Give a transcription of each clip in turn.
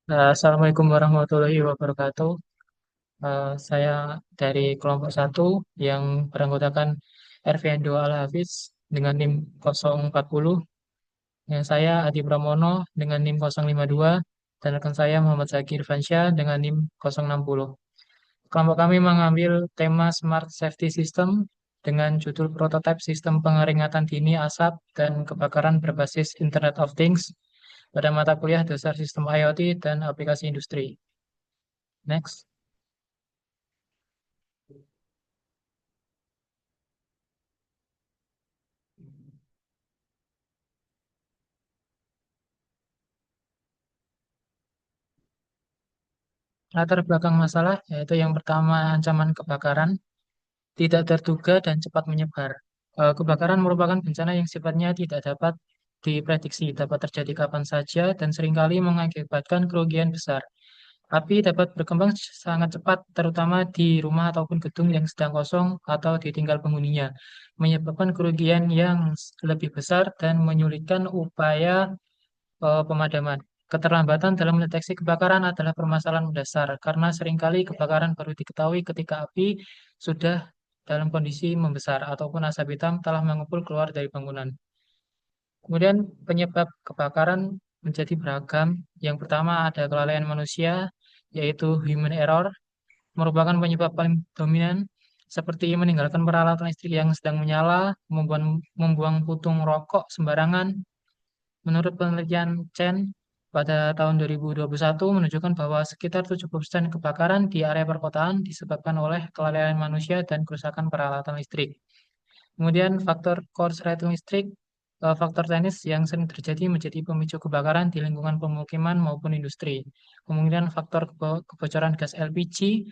Assalamualaikum warahmatullahi wabarakatuh. Saya dari kelompok satu yang beranggotakan RVN2 Al-Hafiz dengan NIM 040. Yang saya Adi Pramono dengan NIM 052 dan rekan saya Muhammad Zakir Fansyah dengan NIM 060. Kelompok kami mengambil tema Smart Safety System dengan judul Prototype Sistem Pengeringatan Dini Asap dan Kebakaran Berbasis Internet of Things pada mata kuliah Dasar Sistem IoT dan Aplikasi Industri. Next. Latar belakang masalah yaitu yang pertama ancaman kebakaran tidak terduga dan cepat menyebar. Kebakaran merupakan bencana yang sifatnya tidak dapat diprediksi, dapat terjadi kapan saja dan seringkali mengakibatkan kerugian besar. Api dapat berkembang sangat cepat, terutama di rumah ataupun gedung yang sedang kosong atau ditinggal penghuninya, menyebabkan kerugian yang lebih besar dan menyulitkan upaya pemadaman. Keterlambatan dalam mendeteksi kebakaran adalah permasalahan mendasar karena seringkali kebakaran baru diketahui ketika api sudah dalam kondisi membesar ataupun asap hitam telah mengepul keluar dari bangunan. Kemudian penyebab kebakaran menjadi beragam. Yang pertama ada kelalaian manusia, yaitu human error, merupakan penyebab paling dominan seperti meninggalkan peralatan listrik yang sedang menyala, membuang putung rokok sembarangan. Menurut penelitian Chen, pada tahun 2021 menunjukkan bahwa sekitar 70% kebakaran di area perkotaan disebabkan oleh kelalaian manusia dan kerusakan peralatan listrik. Kemudian faktor korsleting listrik, faktor teknis yang sering terjadi menjadi pemicu kebakaran di lingkungan pemukiman maupun industri. Kemudian faktor kebocoran gas LPG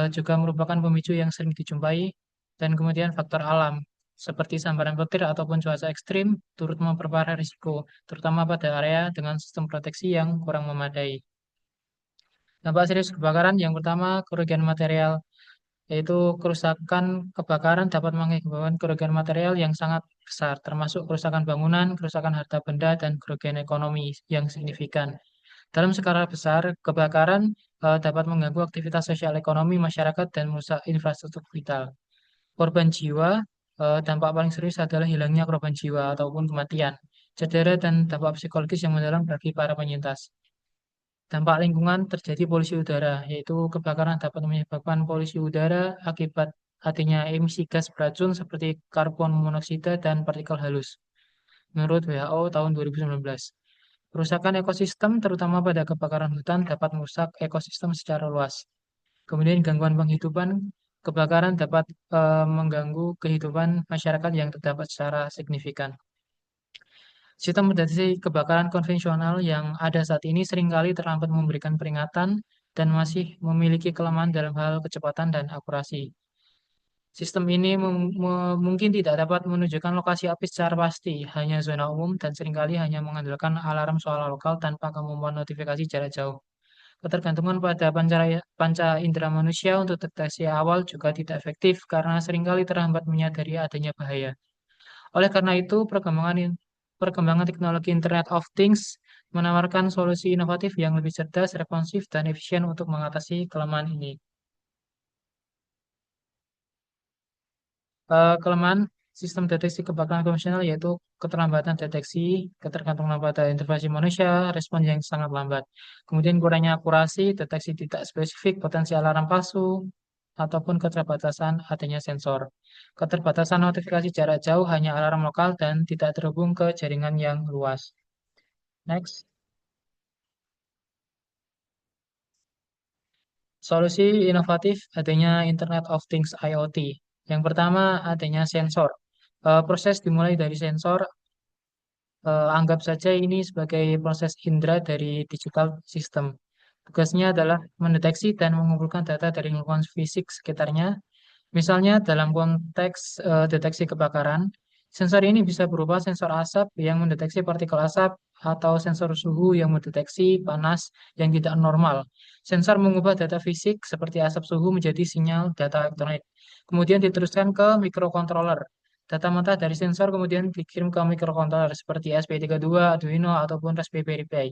juga merupakan pemicu yang sering dijumpai. Dan kemudian faktor alam, seperti sambaran petir ataupun cuaca ekstrim, turut memperparah risiko, terutama pada area dengan sistem proteksi yang kurang memadai. Dampak serius kebakaran yang pertama, kerugian material, yaitu kerusakan kebakaran dapat mengakibatkan kerugian material yang sangat besar, termasuk kerusakan bangunan, kerusakan harta benda, dan kerugian ekonomi yang signifikan. Dalam skala besar, kebakaran dapat mengganggu aktivitas sosial ekonomi masyarakat dan merusak infrastruktur vital. Korban jiwa, dampak paling serius adalah hilangnya korban jiwa ataupun kematian, cedera dan dampak psikologis yang mendalam bagi para penyintas. Dampak lingkungan terjadi polusi udara, yaitu kebakaran dapat menyebabkan polusi udara akibat adanya emisi gas beracun seperti karbon monoksida dan partikel halus. Menurut WHO tahun 2019, kerusakan ekosistem terutama pada kebakaran hutan dapat merusak ekosistem secara luas. Kemudian gangguan penghidupan, kebakaran dapat mengganggu kehidupan masyarakat yang terdapat secara signifikan. Sistem deteksi kebakaran konvensional yang ada saat ini seringkali terlambat memberikan peringatan dan masih memiliki kelemahan dalam hal kecepatan dan akurasi. Sistem ini mungkin tidak dapat menunjukkan lokasi api secara pasti, hanya zona umum dan seringkali hanya mengandalkan alarm suara lokal tanpa kemampuan notifikasi jarak jauh. Ketergantungan pada panca indera manusia untuk deteksi awal juga tidak efektif karena seringkali terhambat menyadari adanya bahaya. Oleh karena itu, perkembangan teknologi Internet of Things menawarkan solusi inovatif yang lebih cerdas, responsif, dan efisien untuk mengatasi kelemahan ini. Kelemahan sistem deteksi kebakaran konvensional yaitu keterlambatan deteksi, ketergantungan pada intervensi manusia, respon yang sangat lambat. Kemudian kurangnya akurasi, deteksi tidak spesifik, potensi alarm palsu, ataupun keterbatasan adanya sensor. Keterbatasan notifikasi jarak jauh hanya alarm lokal dan tidak terhubung ke jaringan yang luas. Next. Solusi inovatif adanya Internet of Things IoT. Yang pertama adanya sensor. Proses dimulai dari sensor. Anggap saja ini sebagai proses indera dari digital system. Tugasnya adalah mendeteksi dan mengumpulkan data dari lingkungan fisik sekitarnya. Misalnya dalam konteks deteksi kebakaran, sensor ini bisa berupa sensor asap yang mendeteksi partikel asap atau sensor suhu yang mendeteksi panas yang tidak normal. Sensor mengubah data fisik seperti asap suhu menjadi sinyal data elektronik. Kemudian diteruskan ke microcontroller. Data mentah dari sensor kemudian dikirim ke microcontroller seperti SP32, Arduino, ataupun Raspberry Pi.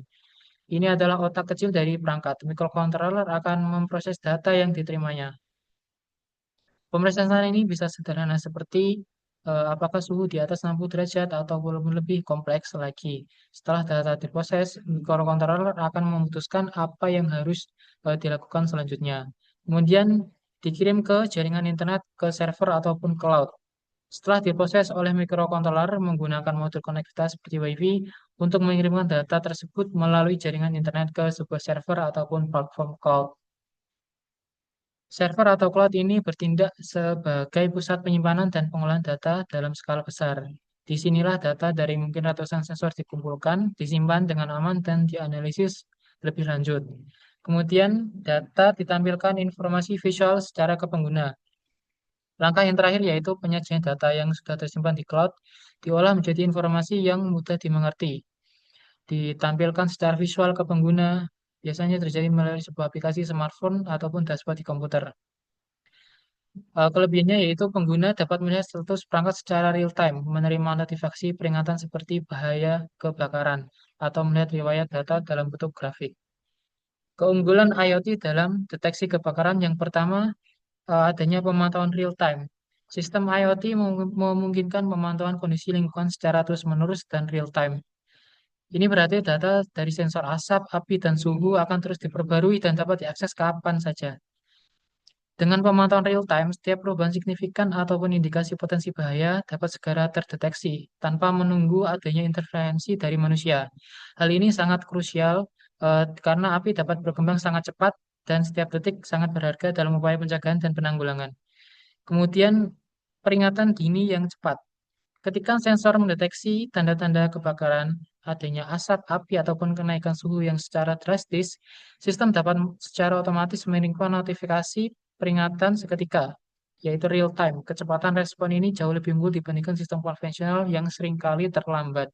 Ini adalah otak kecil dari perangkat. Microcontroller akan memproses data yang diterimanya. Pemeriksaan ini bisa sederhana seperti apakah suhu di atas 60 derajat atau belum lebih kompleks lagi. Setelah data diproses, microcontroller akan memutuskan apa yang harus dilakukan selanjutnya. Kemudian dikirim ke jaringan internet, ke server ataupun cloud. Setelah diproses oleh microcontroller menggunakan modul konektivitas seperti Wi-Fi untuk mengirimkan data tersebut melalui jaringan internet ke sebuah server ataupun platform cloud. Server atau cloud ini bertindak sebagai pusat penyimpanan dan pengolahan data dalam skala besar. Disinilah data dari mungkin ratusan sensor dikumpulkan, disimpan dengan aman, dan dianalisis lebih lanjut. Kemudian, data ditampilkan informasi visual secara ke pengguna. Langkah yang terakhir yaitu penyajian data yang sudah tersimpan di cloud, diolah menjadi informasi yang mudah dimengerti. Ditampilkan secara visual ke pengguna, biasanya terjadi melalui sebuah aplikasi smartphone ataupun dashboard di komputer. Kelebihannya yaitu pengguna dapat melihat status perangkat secara real time, menerima notifikasi peringatan seperti bahaya kebakaran, atau melihat riwayat data dalam bentuk grafik. Keunggulan IoT dalam deteksi kebakaran yang pertama, adanya pemantauan real time. Sistem IoT memungkinkan pemantauan kondisi lingkungan secara terus-menerus dan real time. Ini berarti data dari sensor asap, api, dan suhu akan terus diperbarui dan dapat diakses kapan saja. Dengan pemantauan real time, setiap perubahan signifikan ataupun indikasi potensi bahaya dapat segera terdeteksi tanpa menunggu adanya intervensi dari manusia. Hal ini sangat krusial karena api dapat berkembang sangat cepat dan setiap detik sangat berharga dalam upaya pencegahan dan penanggulangan. Kemudian peringatan dini yang cepat. Ketika sensor mendeteksi tanda-tanda kebakaran, adanya asap, api, ataupun kenaikan suhu yang secara drastis, sistem dapat secara otomatis mengirimkan notifikasi peringatan seketika, yaitu real time. Kecepatan respon ini jauh lebih unggul dibandingkan sistem konvensional yang seringkali terlambat.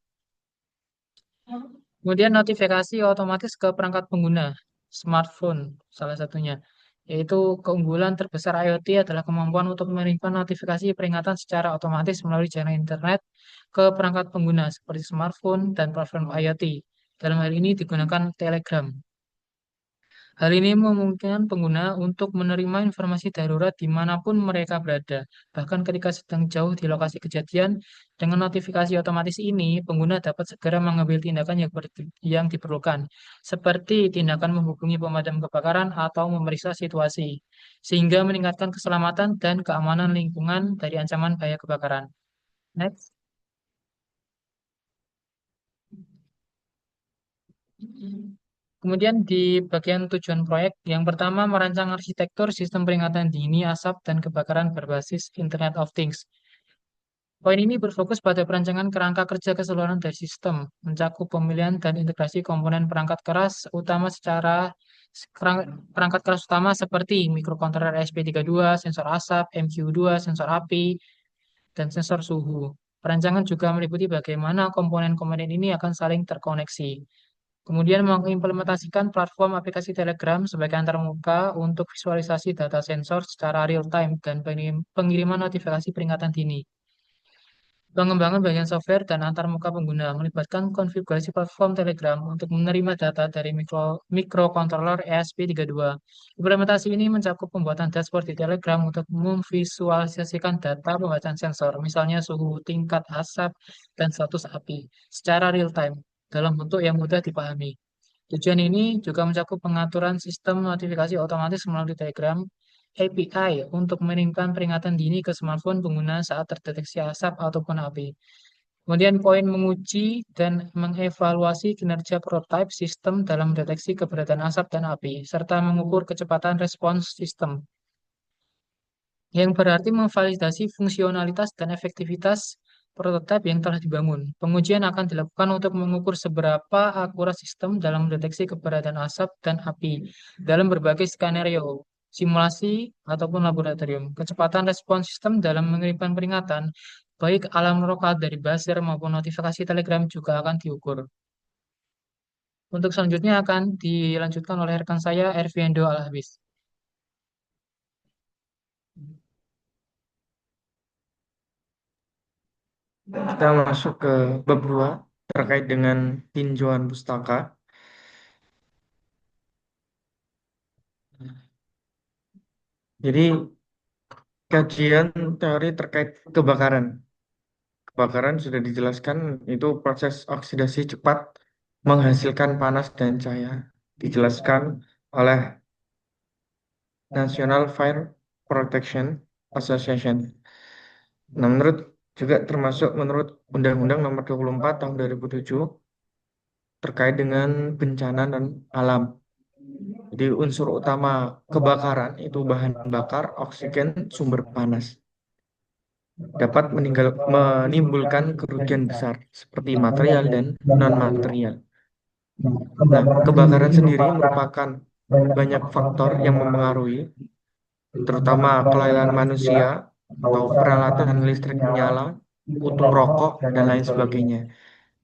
Kemudian notifikasi otomatis ke perangkat pengguna, smartphone salah satunya. Yaitu keunggulan terbesar IoT adalah kemampuan untuk mengirimkan notifikasi peringatan secara otomatis melalui jaringan internet ke perangkat pengguna seperti smartphone dan platform IoT. Dalam hal ini digunakan Telegram. Hal ini memungkinkan pengguna untuk menerima informasi darurat dimanapun mereka berada. Bahkan ketika sedang jauh di lokasi kejadian, dengan notifikasi otomatis ini, pengguna dapat segera mengambil tindakan yang diperlukan, seperti tindakan menghubungi pemadam kebakaran atau memeriksa situasi, sehingga meningkatkan keselamatan dan keamanan lingkungan dari ancaman bahaya kebakaran. Next. Kemudian di bagian tujuan proyek, yang pertama merancang arsitektur sistem peringatan dini asap dan kebakaran berbasis Internet of Things. Poin ini berfokus pada perancangan kerangka kerja keseluruhan dari sistem, mencakup pemilihan dan integrasi komponen perangkat keras utama perangkat keras utama seperti mikrokontroler ESP32, sensor asap, MQ2, sensor api, dan sensor suhu. Perancangan juga meliputi bagaimana komponen-komponen ini akan saling terkoneksi. Kemudian mengimplementasikan platform aplikasi Telegram sebagai antarmuka untuk visualisasi data sensor secara real time dan pengiriman notifikasi peringatan dini. Pengembangan bagian software dan antarmuka pengguna melibatkan konfigurasi platform Telegram untuk menerima data dari microcontroller ESP32. Implementasi ini mencakup pembuatan dashboard di Telegram untuk memvisualisasikan data pembacaan sensor, misalnya suhu, tingkat asap, dan status api, secara real time dalam bentuk yang mudah dipahami. Tujuan ini juga mencakup pengaturan sistem notifikasi otomatis melalui Telegram API untuk mengirimkan peringatan dini ke smartphone pengguna saat terdeteksi asap ataupun api. Kemudian poin menguji dan mengevaluasi kinerja prototipe sistem dalam mendeteksi keberadaan asap dan api, serta mengukur kecepatan respons sistem, yang berarti memvalidasi fungsionalitas dan efektivitas prototipe yang telah dibangun. Pengujian akan dilakukan untuk mengukur seberapa akurat sistem dalam mendeteksi keberadaan asap dan api dalam berbagai skenario, simulasi, ataupun laboratorium. Kecepatan respons sistem dalam mengirimkan peringatan, baik alarm lokal dari buzzer maupun notifikasi Telegram juga akan diukur. Untuk selanjutnya akan dilanjutkan oleh rekan saya, Erviando Alhabis. Kita masuk ke bab 2 terkait dengan tinjauan pustaka. Jadi kajian teori terkait kebakaran. Kebakaran sudah dijelaskan itu proses oksidasi cepat menghasilkan panas dan cahaya. Dijelaskan oleh National Fire Protection Association. Nah, juga termasuk menurut Undang-Undang Nomor 24 Tahun 2007 terkait dengan bencana dan alam. Jadi unsur utama kebakaran itu bahan bakar, oksigen, sumber panas. Dapat menimbulkan kerugian besar seperti material dan non-material. Nah, kebakaran sendiri merupakan banyak faktor yang memengaruhi, terutama kelalaian manusia atau peralatan listrik menyala, puntung rokok, dan lain sebagainya.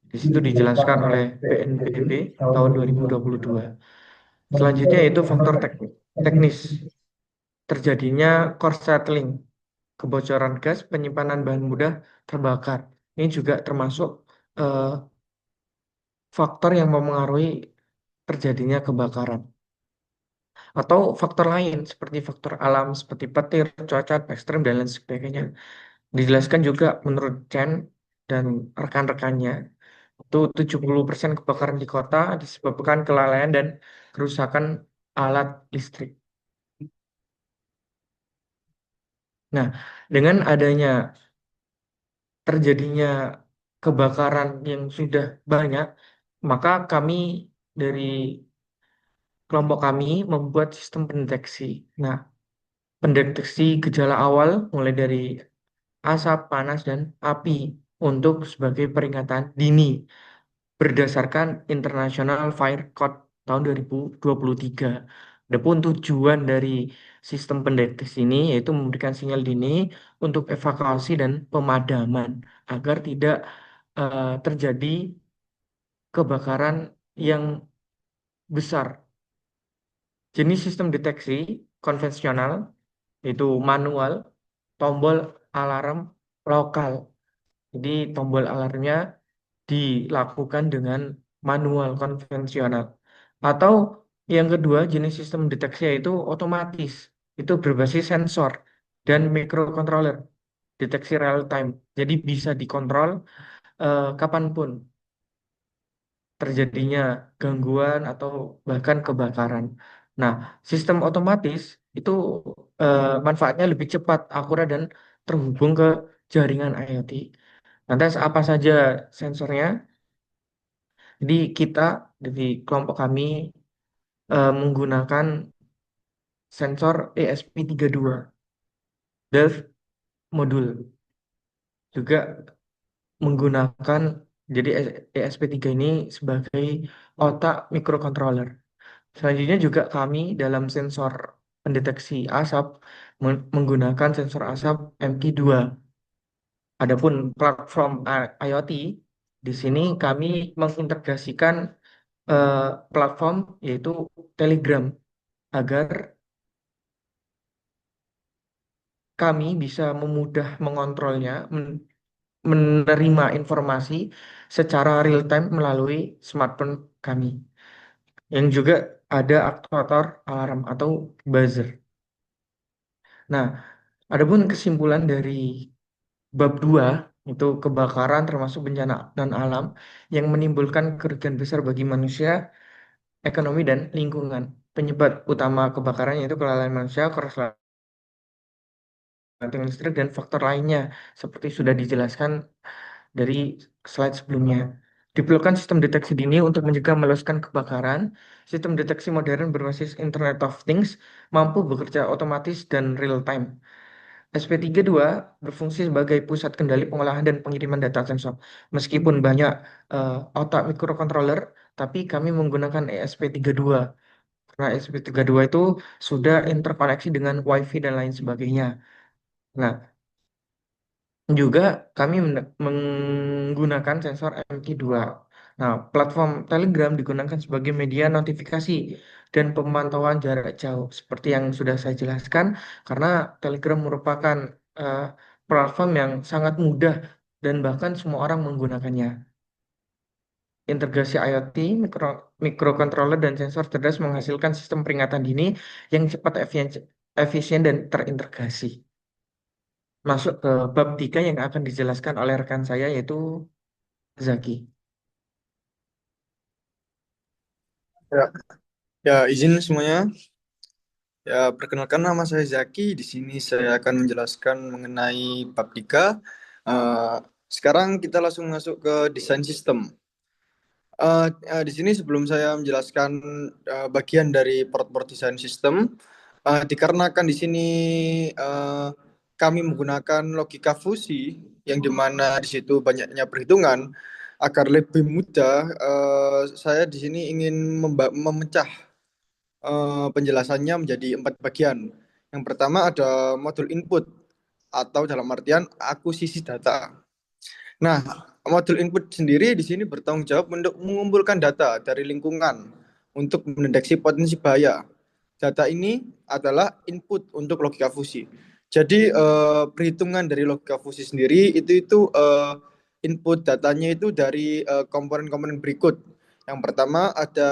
Di situ dijelaskan oleh BNPB tahun 2022. Selanjutnya yaitu faktor teknis, terjadinya korsleting, kebocoran gas, penyimpanan bahan mudah terbakar. Ini juga termasuk eh, faktor yang memengaruhi terjadinya kebakaran. Atau faktor lain seperti faktor alam seperti petir, cuaca ekstrem, dan lain sebagainya. Dijelaskan juga menurut Chen dan rekan-rekannya, itu 70% kebakaran di kota disebabkan kelalaian dan kerusakan alat listrik. Nah, dengan adanya terjadinya kebakaran yang sudah banyak, maka kami dari kelompok kami membuat sistem pendeteksi. Nah, pendeteksi gejala awal mulai dari asap, panas, dan api untuk sebagai peringatan dini berdasarkan International Fire Code tahun 2023. Adapun tujuan dari sistem pendeteksi ini yaitu memberikan sinyal dini untuk evakuasi dan pemadaman agar tidak terjadi kebakaran yang besar. Jenis sistem deteksi konvensional itu manual, tombol alarm lokal. Jadi tombol alarmnya dilakukan dengan manual konvensional. Atau yang kedua, jenis sistem deteksi yaitu otomatis. Itu berbasis sensor dan microcontroller. Deteksi real time. Jadi bisa dikontrol kapanpun terjadinya gangguan atau bahkan kebakaran. Nah, sistem otomatis itu manfaatnya lebih cepat, akurat, dan terhubung ke jaringan IoT. Lantas apa saja sensornya? Jadi kita dari kelompok kami menggunakan sensor ESP32 Delft modul. Juga menggunakan jadi ESP3 ini sebagai otak microcontroller. Selanjutnya juga kami dalam sensor pendeteksi asap menggunakan sensor asap MQ2. Adapun platform IoT di sini kami mengintegrasikan eh, platform yaitu Telegram agar kami bisa memudah mengontrolnya, menerima informasi secara real time melalui smartphone kami, yang juga ada aktuator alarm atau buzzer. Nah, adapun kesimpulan dari bab 2 itu kebakaran termasuk bencana dan alam yang menimbulkan kerugian besar bagi manusia, ekonomi, dan lingkungan. Penyebab utama kebakaran yaitu kelalaian manusia, korsleting listrik, dan faktor lainnya seperti sudah dijelaskan dari slide sebelumnya. Diperlukan sistem deteksi dini untuk mencegah meluaskan kebakaran. Sistem deteksi modern berbasis Internet of Things mampu bekerja otomatis dan real time. SP32 berfungsi sebagai pusat kendali pengolahan dan pengiriman data sensor. Meskipun banyak otak microcontroller, tapi kami menggunakan ESP32. Karena ESP32 itu sudah interkoneksi dengan WiFi dan lain sebagainya. Nah, juga kami menggunakan sensor MQ2. Nah, platform Telegram digunakan sebagai media notifikasi dan pemantauan jarak jauh. Seperti yang sudah saya jelaskan, karena Telegram merupakan eh, platform yang sangat mudah dan bahkan semua orang menggunakannya. Integrasi IoT, microcontroller, dan sensor cerdas menghasilkan sistem peringatan dini yang cepat, efisien dan terintegrasi. Masuk ke bab 3 yang akan dijelaskan oleh rekan saya yaitu Zaki. Ya, ya izin semuanya. Ya, perkenalkan nama saya Zaki. Di sini saya akan menjelaskan mengenai bab 3. Eh, Sekarang kita langsung masuk ke desain sistem. Di sini sebelum saya menjelaskan bagian dari part-part desain sistem, dikarenakan di sini eh, kami menggunakan logika fusi yang dimana di situ banyaknya perhitungan, agar lebih mudah, saya di sini ingin memecah penjelasannya menjadi 4 bagian. Yang pertama ada modul input atau dalam artian akuisisi data. Nah, modul input sendiri di sini bertanggung jawab untuk mengumpulkan data dari lingkungan untuk mendeteksi potensi bahaya. Data ini adalah input untuk logika fusi. Jadi perhitungan dari logika fusi sendiri itu input datanya itu dari komponen-komponen berikut. Yang pertama ada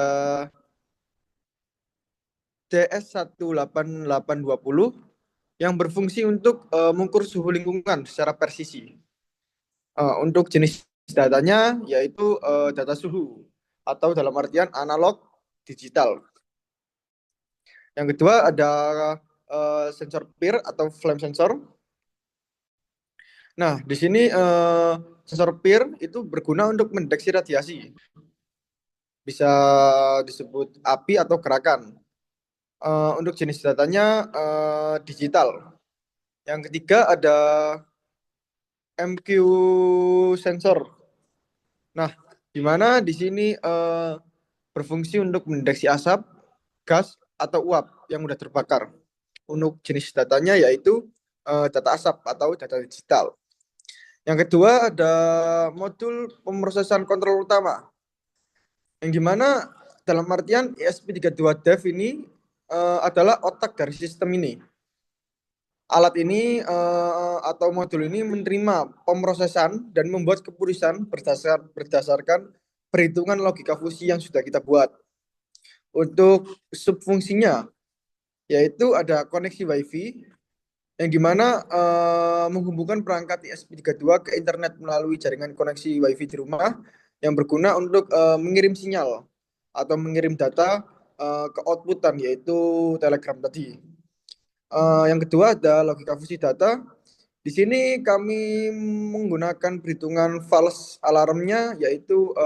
DS18820 yang berfungsi untuk mengukur suhu lingkungan secara presisi. Untuk jenis datanya yaitu data suhu atau dalam artian analog digital. Yang kedua ada sensor PIR atau flame sensor. Nah, di sini sensor PIR itu berguna untuk mendeteksi radiasi. Bisa disebut api atau gerakan. Untuk jenis datanya digital. Yang ketiga ada MQ sensor. Nah, di mana di sini berfungsi untuk mendeteksi asap, gas, atau uap yang sudah terbakar. Untuk jenis datanya yaitu data asap atau data digital. Yang kedua ada modul pemrosesan kontrol utama. Yang dimana dalam artian ESP32 Dev ini adalah otak dari sistem ini. Alat ini atau modul ini menerima pemrosesan dan membuat keputusan berdasarkan perhitungan logika fusi yang sudah kita buat. Untuk subfungsinya, yaitu ada koneksi WiFi yang dimana menghubungkan perangkat ESP32 ke internet melalui jaringan koneksi WiFi di rumah yang berguna untuk mengirim sinyal atau mengirim data ke outputan yaitu Telegram tadi. Yang kedua ada logika fusi data. Di sini kami menggunakan perhitungan false alarmnya yaitu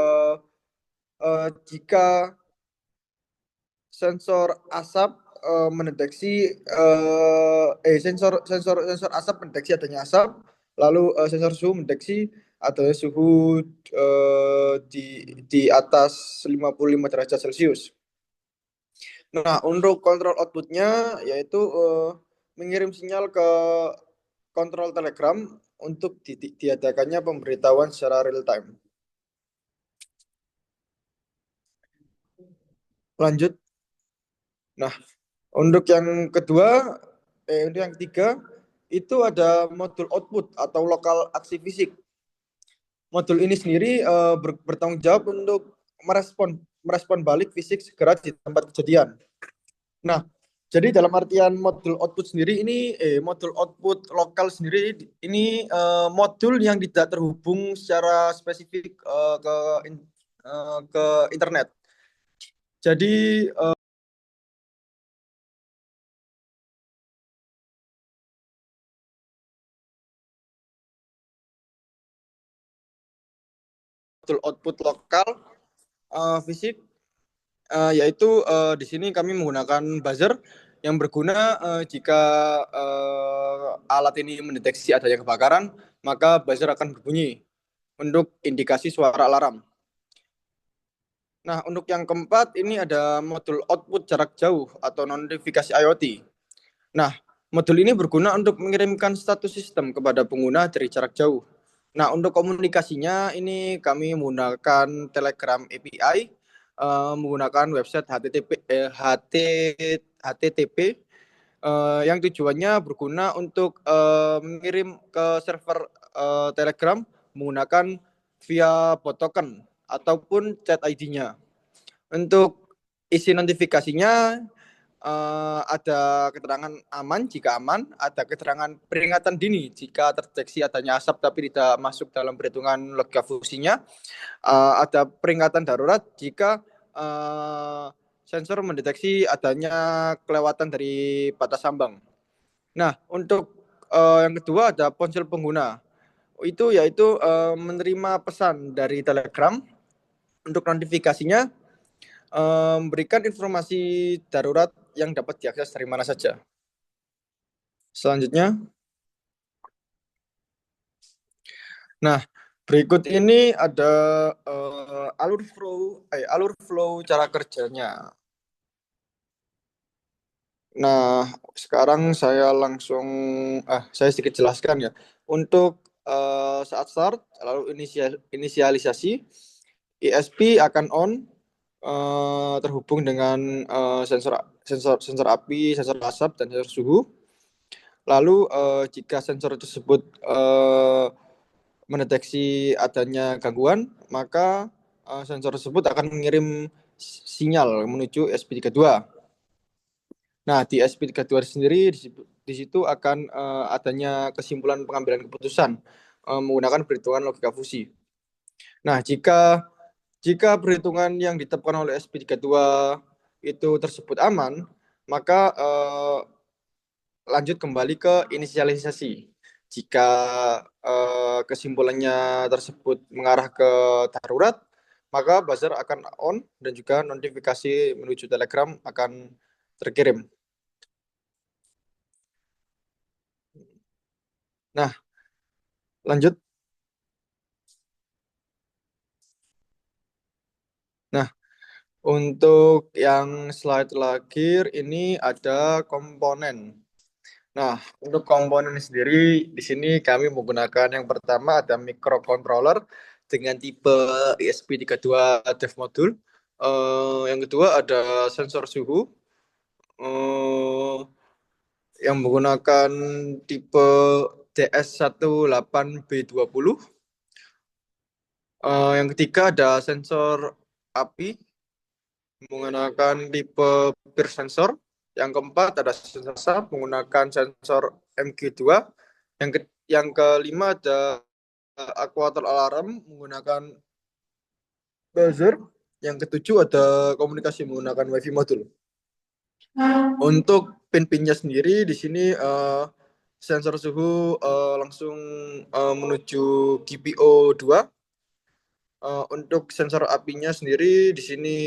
jika sensor asap mendeteksi sensor asap mendeteksi adanya asap, lalu sensor suhu mendeteksi adanya suhu di atas 55 derajat Celcius. Nah, untuk kontrol outputnya yaitu mengirim sinyal ke kontrol Telegram untuk diadakannya pemberitahuan secara real time. Lanjut. Nah, untuk yang kedua, untuk yang ketiga itu ada modul output atau lokal aksi fisik. Modul ini sendiri bertanggung jawab untuk merespon balik fisik segera di tempat kejadian. Nah, jadi dalam artian modul output sendiri ini modul output lokal sendiri ini modul yang tidak terhubung secara spesifik ke internet. Jadi modul output lokal fisik yaitu di sini kami menggunakan buzzer yang berguna jika alat ini mendeteksi adanya kebakaran, maka buzzer akan berbunyi untuk indikasi suara alarm. Nah, untuk yang keempat ini ada modul output jarak jauh atau notifikasi IoT. Nah, modul ini berguna untuk mengirimkan status sistem kepada pengguna dari jarak jauh. Nah, untuk komunikasinya ini kami menggunakan Telegram API, menggunakan website HTTP yang tujuannya berguna untuk mengirim ke server Telegram menggunakan via bot token ataupun chat ID-nya. Untuk isi notifikasinya ada keterangan aman jika aman, ada keterangan peringatan dini jika terdeteksi adanya asap tapi tidak masuk dalam perhitungan logika fungsinya, ada peringatan darurat jika sensor mendeteksi adanya kelewatan dari batas ambang. Nah, untuk yang kedua ada ponsel pengguna. Itu yaitu menerima pesan dari Telegram untuk notifikasinya memberikan informasi darurat yang dapat diakses dari mana saja. Selanjutnya, nah berikut ini ada alur flow cara kerjanya. Nah, sekarang saya langsung saya sedikit jelaskan ya. Untuk saat start lalu inisialisasi, ESP akan on terhubung dengan sensor api, sensor asap dan sensor suhu. Lalu jika sensor tersebut mendeteksi adanya gangguan, maka sensor tersebut akan mengirim sinyal menuju SP32. Nah, di SP32 sendiri di situ akan adanya kesimpulan pengambilan keputusan menggunakan perhitungan logika fusi. Nah, jika perhitungan yang ditetapkan oleh SP32 itu tersebut aman, maka lanjut kembali ke inisialisasi. Jika kesimpulannya tersebut mengarah ke darurat, maka buzzer akan on dan juga notifikasi menuju Telegram akan terkirim. Nah, lanjut. Nah, untuk yang slide terakhir ini ada komponen. Nah, untuk komponen sendiri di sini kami menggunakan yang pertama ada microcontroller dengan tipe ESP32 Dev Module. Yang kedua ada sensor suhu yang menggunakan tipe DS18B20. Yang ketiga ada sensor api menggunakan tipe peer sensor. Yang keempat ada sensor asap menggunakan sensor MG2. Yang kelima ada actuator alarm menggunakan buzzer. Yang ketujuh ada komunikasi menggunakan WiFi modul. Untuk pin-pinnya sendiri di sini sensor suhu langsung menuju GPO 2. Untuk sensor apinya sendiri di sini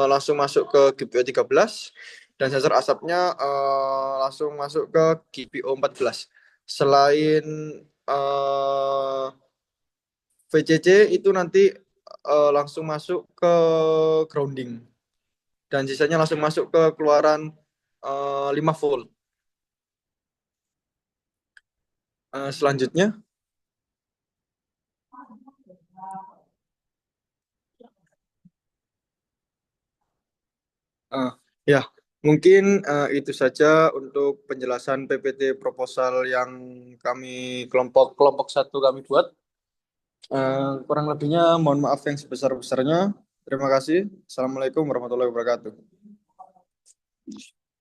langsung masuk ke GPO 13 dan sensor asapnya langsung masuk ke GPO 14. Selain VCC itu nanti langsung masuk ke grounding dan sisanya langsung masuk ke keluaran 5 volt. Selanjutnya ya mungkin itu saja untuk penjelasan PPT proposal yang kami kelompok 1 kami buat. Kurang lebihnya mohon maaf yang sebesar-besarnya. Terima kasih. Assalamualaikum warahmatullahi wabarakatuh.